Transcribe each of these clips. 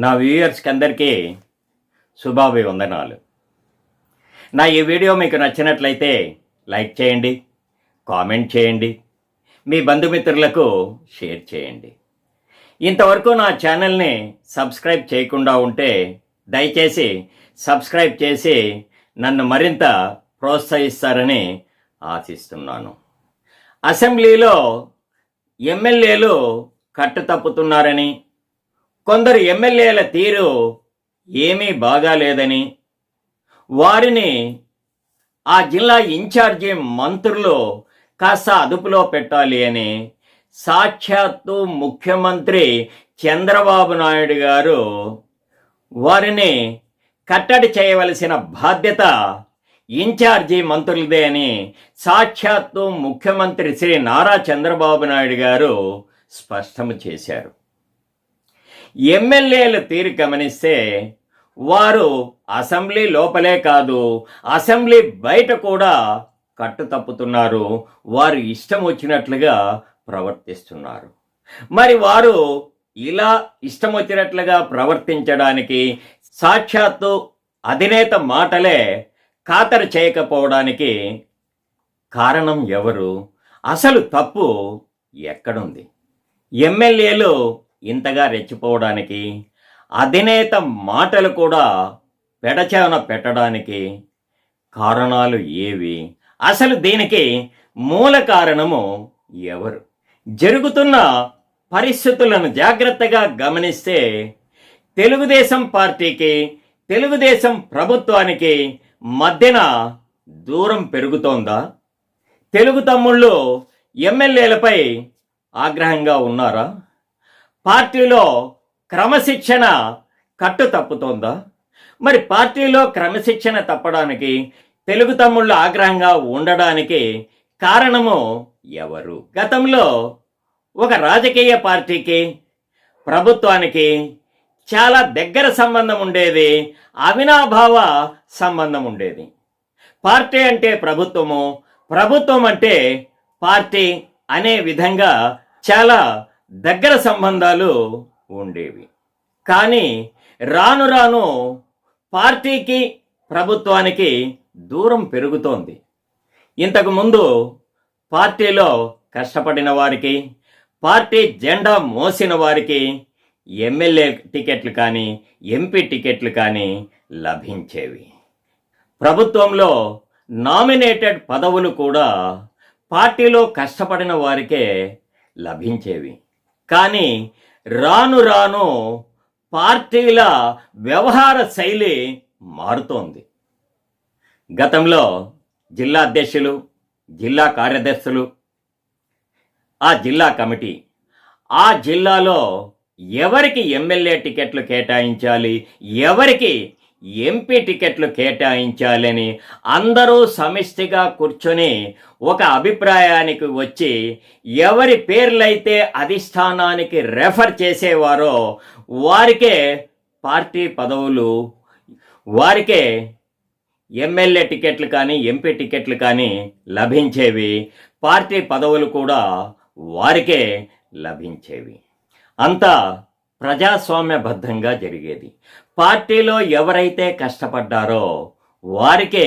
నా వ్యూయర్స్కి అందరికీ శుభాభివందనాలు. నా ఈ వీడియో మీకు నచ్చినట్లయితే లైక్ చేయండి, కామెంట్ చేయండి, మీ బంధుమిత్రులకు షేర్ చేయండి. ఇంతవరకు నా ఛానల్ని సబ్స్క్రైబ్ చేయకుండా ఉంటే దయచేసి సబ్స్క్రైబ్ చేసి నన్ను మరింత ప్రోత్సహిస్తారని ఆశిస్తున్నాను. అసెంబ్లీలో ఎమ్మెల్యేలు కట్టుతప్పుతున్నారని, కొందరు ఎమ్మెల్యేల తీరు ఏమీ బాగాలేదని, వారిని ఆ జిల్లా ఇన్ఛార్జి మంత్రులు కాస్త అదుపులో పెట్టాలి అని సాక్షాత్తు ముఖ్యమంత్రి చంద్రబాబు నాయుడు గారు వారిని కట్టడి చేయవలసిన బాధ్యత ఇన్ఛార్జి మంత్రులదే అని సాక్షాత్తు ముఖ్యమంత్రి శ్రీ నారా చంద్రబాబు నాయుడు గారు స్పష్టం చేశారు. ఎమ్మెల్యేల తీరు గమనిస్తే వారు అసెంబ్లీ లోపలే కాదు, అసెంబ్లీ బయట కూడా కట్టుతప్పుతున్నారు. వారు ఇష్టం వచ్చినట్లుగా ప్రవర్తిస్తున్నారు. మరి వారు ఇలా ఇష్టం వచ్చినట్లుగా ప్రవర్తించడానికి సాక్షాత్తు అధినేత మాటలే ఖాతరు చేయకపోవడానికి కారణం ఎవరు? అసలు తప్పు ఎక్కడుంది? ఎమ్మెల్యేలు ఇంతగా రెచ్చిపోవడానికి, అధినేత మాటలు కూడా పెడచెవిన పెట్టడానికి కారణాలు ఏవి? అసలు దీనికి మూల కారణము ఎవరు? జరుగుతున్న పరిస్థితులను జాగ్రత్తగా గమనిస్తే తెలుగుదేశం పార్టీకి, తెలుగుదేశం ప్రభుత్వానికి మధ్యన దూరం పెరుగుతోందా? తెలుగు తమ్ముళ్ళు ఎమ్మెల్యేలపై ఆగ్రహంగా ఉన్నారా? పార్టీలో క్రమశిక్షణ కట్టు తప్పుతోందా? మరి పార్టీలో క్రమశిక్షణ తప్పడానికి, తెలుగు తమ్ముళ్ళు ఆగ్రహంగా ఉండడానికి కారణము ఎవరు? గతంలో ఒక రాజకీయ పార్టీకి, ప్రభుత్వానికి చాలా దగ్గర సంబంధం ఉండేది, అవినాభావ సంబంధం ఉండేది. పార్టీ అంటే ప్రభుత్వము, ప్రభుత్వం అంటే పార్టీ అనే విధంగా చాలా దగ్గర సంబంధాలు ఉండేవి. కానీ రాను రాను పార్టీకి, ప్రభుత్వానికి దూరం పెరుగుతోంది. ఇంతకుముందు పార్టీలో కష్టపడిన వారికి, పార్టీ జెండా మోసిన వారికి ఎమ్మెల్యే టికెట్లు కానీ, ఎంపీ టికెట్లు కానీ లభించేవి. ప్రభుత్వంలో నామినేటెడ్ పదవులు కూడా పార్టీలో కష్టపడిన వారికే లభించేవి. కానీ రాను రాను పార్టీల వ్యవహార శైలి మారుతోంది. గతంలో జిల్లా అధ్యక్షులు, జిల్లా కార్యదర్శులు, ఆ జిల్లా కమిటీ, ఆ జిల్లాలో ఎవరికి ఎమ్మెల్యే టికెట్లు కేటాయించాలి, ఎవరికి ఎంపీ టికెట్లు కేటాయించాలని అందరూ సమిష్టిగా కూర్చొని ఒక అభిప్రాయానికి వచ్చి ఎవరి పేర్లైతే అధిష్టానానికి రెఫర్ చేసేవారో వారికే పార్టీ పదవులు, వారికే ఎమ్మెల్యే టికెట్లు కానీ, ఎంపీ టికెట్లు కానీ లభించేవి. పార్టీ పదవులు కూడా వారికే లభించేవి. అంతా ప్రజాస్వామ్యబద్ధంగా జరిగేది. పార్టీలో ఎవరైతే కష్టపడ్డారో వారికే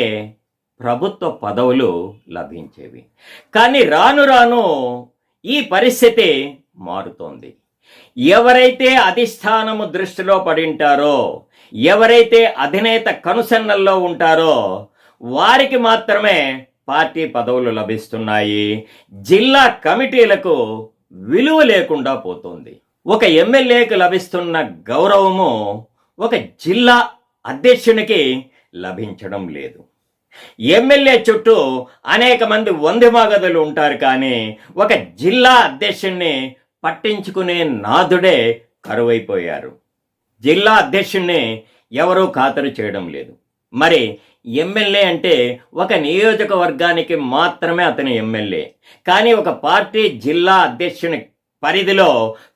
ప్రభుత్వ పదవులు లభించేవి. కానీ రాను రాను ఈ పరిస్థితి మారుతోంది. ఎవరైతే అధిష్టానము దృష్టిలో పడింటారో, ఎవరైతే అధినేత కనుసన్నల్లో ఉంటారో వారికి మాత్రమే పార్టీ పదవులు లభిస్తున్నాయి. జిల్లా కమిటీలకు విలువ లేకుండా పోతుంది. ఒక ఎమ్మెల్యేకి లభిస్తున్న గౌరవము ఒక జిల్లా అధ్యక్షునికి లభించడం లేదు. ఎమ్మెల్యే చుట్టూ అనేక మంది వందిమాగదులు ఉంటారు, కానీ ఒక జిల్లా అధ్యక్షుణ్ణి పట్టించుకునే నాదుడే కరువైపోయారు. జిల్లా అధ్యక్షుణ్ణి ఎవరూ ఖాతరు చేయడం లేదు. మరి ఎమ్మెల్యే అంటే ఒక నియోజకవర్గానికి మాత్రమే అతను ఎమ్మెల్యే. కానీ ఒక పార్టీ జిల్లా అధ్యక్షుని పరిధిలో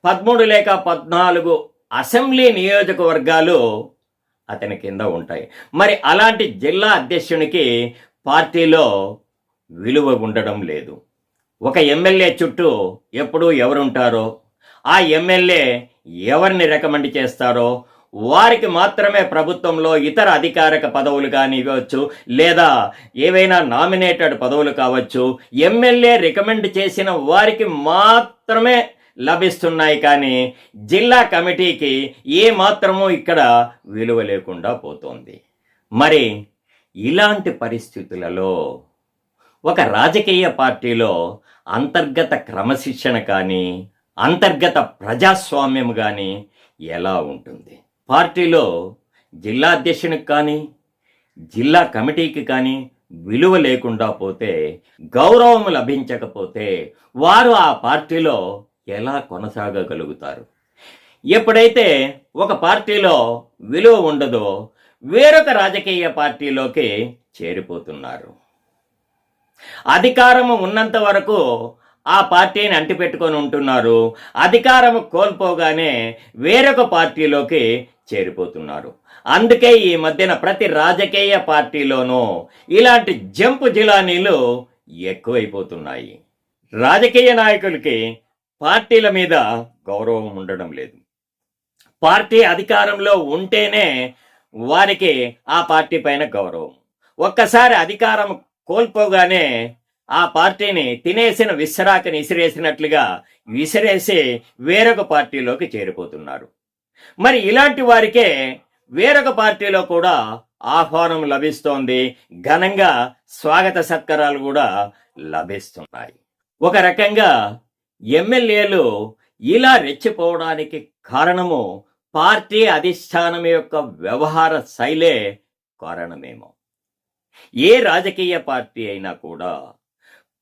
13 లేక 14 అసెంబ్లీ నియోజకవర్గాలు అతని కింద ఉంటాయి. మరి అలాంటి జిల్లా అధ్యక్షునికి పార్టీలో విలువ ఉండడం లేదు. ఒక ఎమ్మెల్యే చుట్టూ ఎప్పుడూ ఎవరుంటారో, ఆ ఎమ్మెల్యే ఎవరిని రికమెండ్ చేస్తారో, వారికి మాత్రమే ప్రభుత్వంలో ఇతర అధికారిక పదవులు కానివ్వచ్చు, లేదా ఏవైనా నామినేటెడ్ పదవులు కావచ్చు, ఎమ్మెల్యే రికమెండ్ చేసిన వారికి మాత్రమే లభిస్తున్నాయి. కానీ జిల్లా కమిటీకి ఏ మాత్రమూ ఇక్కడ విలువ లేకుండా పోతోంది. మరి ఇలాంటి పరిస్థితులలో ఒక రాజకీయ పార్టీలో అంతర్గత క్రమశిక్షణ కానీ, అంతర్గత ప్రజాస్వామ్యం కానీ ఎలా ఉంటుంది? పార్టీలో జిల్లా అధ్యక్షునికి కానీ, జిల్లా కమిటీకి కానీ విలువ లేకుండా పోతే, గౌరవం లభించకపోతే వారు ఆ పార్టీలో ఎలా కొనసాగగలుగుతారు? ఎప్పుడైతే ఒక పార్టీలో విలువ ఉండదో వేరొక రాజకీయ పార్టీలోకి చేరిపోతున్నారు. అధికారము ఉన్నంత వరకు ఆ పార్టీని అంటిపెట్టుకొని ఉంటున్నారు. అధికారము కోల్పోగానే వేరొక పార్టీలోకి చేరిపోతున్నారు. అందుకే ఈ మధ్యన ప్రతి రాజకీయ పార్టీలోనూ ఇలాంటి జంపు జిలానీలు ఎక్కువైపోతున్నాయి. రాజకీయ నాయకులకి పార్టీల మీద గౌరవం ఉండడం లేదు. పార్టీ అధికారంలో ఉంటేనే వారికి ఆ పార్టీ పైన గౌరవం. ఒక్కసారి అధికారం కోల్పోగానే ఆ పార్టీని తినేసిన విసరాకని విసిరేసినట్లుగా విసిరేసి వేరొక పార్టీలోకి చేరిపోతున్నారు. మరి ఇలాంటి వారికే వేరొక పార్టీలో కూడా ఆహ్వానం లభిస్తోంది. ఘనంగా స్వాగత సత్కారాలు కూడా లభిస్తున్నాయి. ఒక రకంగా ఎమ్మెల్యేలు ఇలా రెచ్చిపోవడానికి కారణము పార్టీ అధిష్టానం యొక్క వ్యవహార శైలే కారణమేమో. ఏ రాజకీయ పార్టీ అయినా కూడా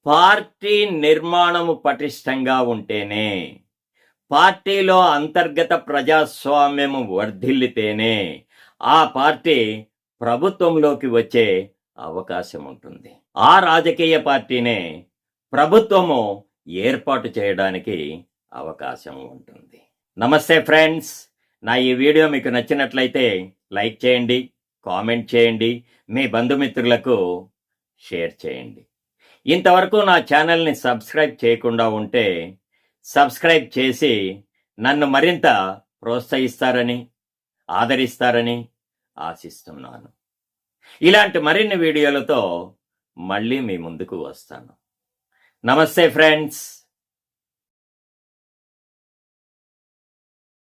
పార్టీ నిర్మాణము పటిష్టంగా ఉంటేనే, పార్టీలో అంతర్గత ప్రజాస్వామ్యము వర్ధిల్లితేనే ఆ పార్టీ ప్రభుత్వంలోకి వచ్చే అవకాశం ఉంటుంది. ఆ రాజకీయ పార్టీనే ప్రభుత్వము ఏర్పాటు చేయడానికి అవకాశం ఉంటుంది. నమస్తే ఫ్రెండ్స్, నా ఈ వీడియో మీకు నచ్చినట్లయితే లైక్ చేయండి, కామెంట్ చేయండి, మీ బంధుమిత్రులకు షేర్ చేయండి. ఇంతవరకు నా ఛానల్ని సబ్స్క్రైబ్ చేయకుండా ఉంటే సబ్స్క్రైబ్ చేసి నన్ను మరింత ప్రోత్సహిస్తారని, ఆదరిస్తారని ఆశిస్తున్నాను. ఇలాంటి మరిన్ని వీడియోలతో మళ్ళీ మీ ముందుకు వస్తాను. నమస్తే ఫ్రెండ్స్.